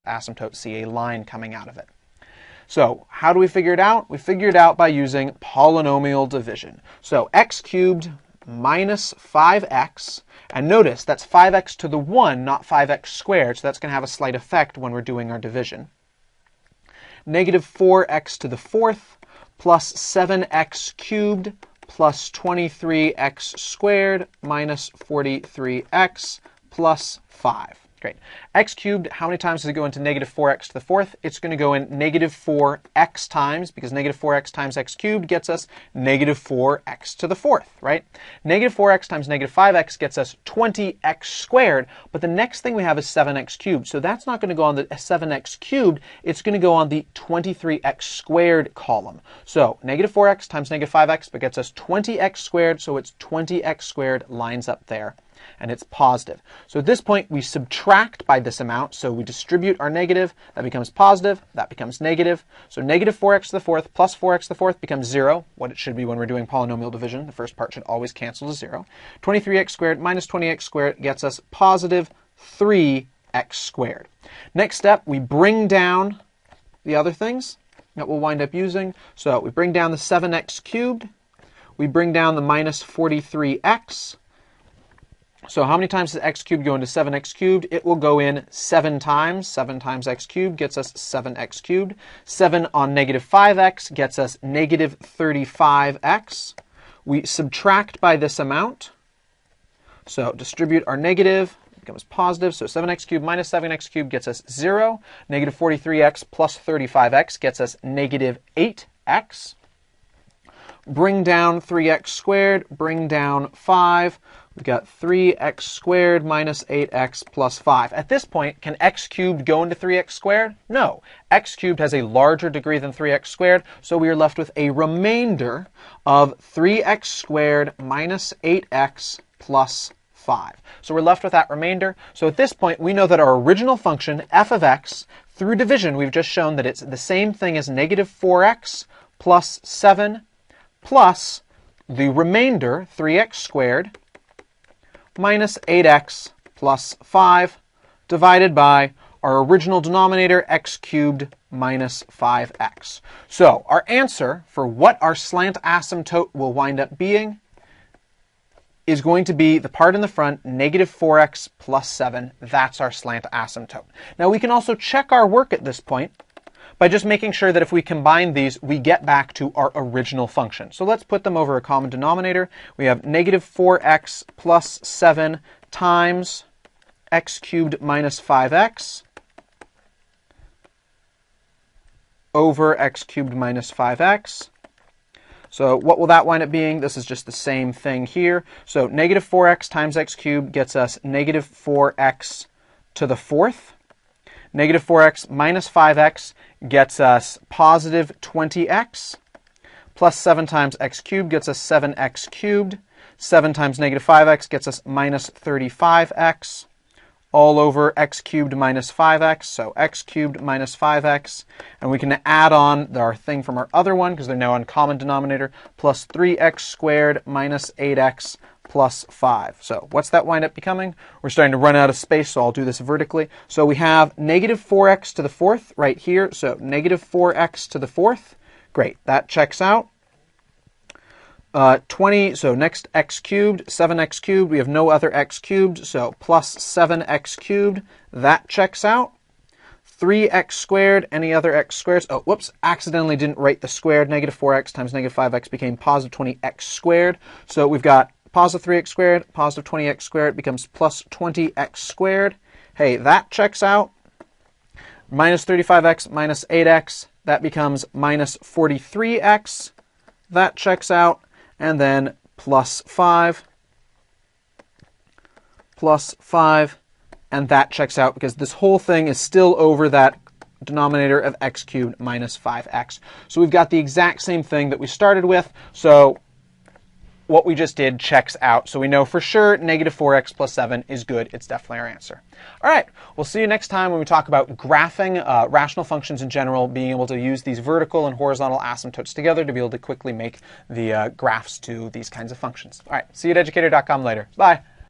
asymptote see a line coming out of it. So how do we figure it out? We figure it out by using polynomial division. So x cubed minus 5x, and notice that's 5x to the 1, not 5x squared, so that's going to have a slight effect when we're doing our division. Negative 4x to the 4th plus 7x cubed plus 23x squared minus 43x plus 5. Great. X cubed, how many times does it go into negative 4x to the 4th? It's going to go in negative 4x times, because negative 4x times x cubed gets us negative 4x to the 4th, right? Negative 4x times negative 5x gets us 20x squared, but the next thing we have is 7x cubed. So that's not going to go on the 7x cubed, it's going to go on the 23x squared column. So negative 4x times negative 5x, but gets us 20x squared, so it's 20x squared lines up there. And it's positive. So at this point, we subtract by this amount. So we distribute our negative. That becomes positive. That becomes negative. So negative 4x to the 4th plus 4x to the 4th becomes 0, what it should be when we're doing polynomial division. The first part should always cancel to 0. 23x squared minus 20x squared gets us positive 3x squared. Next step, we bring down the other things that we'll wind up using. So we bring down the 7x cubed. We bring down the minus 43x. So how many times does x cubed go into 7x cubed? It will go in 7 times. 7 times x cubed gets us 7x cubed. 7 on negative 5x gets us negative 35x. We subtract by this amount. So distribute our negative. It becomes positive. So 7x cubed minus 7x cubed gets us 0. Negative 43x plus 35x gets us negative 8x. Bring down 3x squared. Bring down 5. We've got 3x squared minus 8x plus 5. At this point, can x cubed go into 3x squared? No. X cubed has a larger degree than 3x squared, so we are left with a remainder of 3x squared minus 8x plus 5. So we're left with that remainder. So at this point, we know that our original function, f of x, through division, we've just shown that it's the same thing as negative 4x plus 7 plus the remainder, 3x squared, minus 8x plus 5 divided by our original denominator, x cubed minus 5x. So our answer for what our slant asymptote will wind up being is going to be the part in the front, negative 4x plus 7. That's our slant asymptote. Now we can also check our work at this point by just making sure that if we combine these, we get back to our original function. So let's put them over a common denominator. We have negative 4x plus 7 times x cubed minus 5x over x cubed minus 5x. So what will that wind up being? This is just the same thing here. So negative 4x times x cubed gets us negative 4x to the 4th. Negative 4x minus 5x gets us positive 20x. Plus 7 times x cubed gets us 7x cubed. 7 times negative 5x gets us minus 35x. All over x cubed minus 5x, so x cubed minus 5x. And we can add on our thing from our other one, because they're now on common denominator, plus 3x squared minus 8x plus 5. So what's that wind up becoming? We're starting to run out of space, so I'll do this vertically. So we have negative 4x to the 4th right here. So negative 4x to the 4th. Great, that checks out. 20, so next x cubed, 7x cubed. We have no other x cubed, so plus 7x cubed. That checks out. 3x squared, any other x squares? Oh, whoops, accidentally didn't write the squared. Negative 4x times negative 5x became positive 20x squared. So we've got positive 3x squared, positive 20x squared becomes plus 20x squared. Hey, that checks out. Minus 35x minus 8x, that becomes minus 43x. That checks out. And then plus 5, and that checks out because this whole thing is still over that denominator of x cubed minus 5x. So we've got the exact same thing that we started with. So what we just did checks out. So we know for sure negative 4x plus 7 is good. It's definitely our answer. All right, we'll see you next time when we talk about graphing rational functions in general, being able to use these vertical and horizontal asymptotes together to be able to quickly make the graphs to these kinds of functions. All right, see you at Educator.com later. Bye.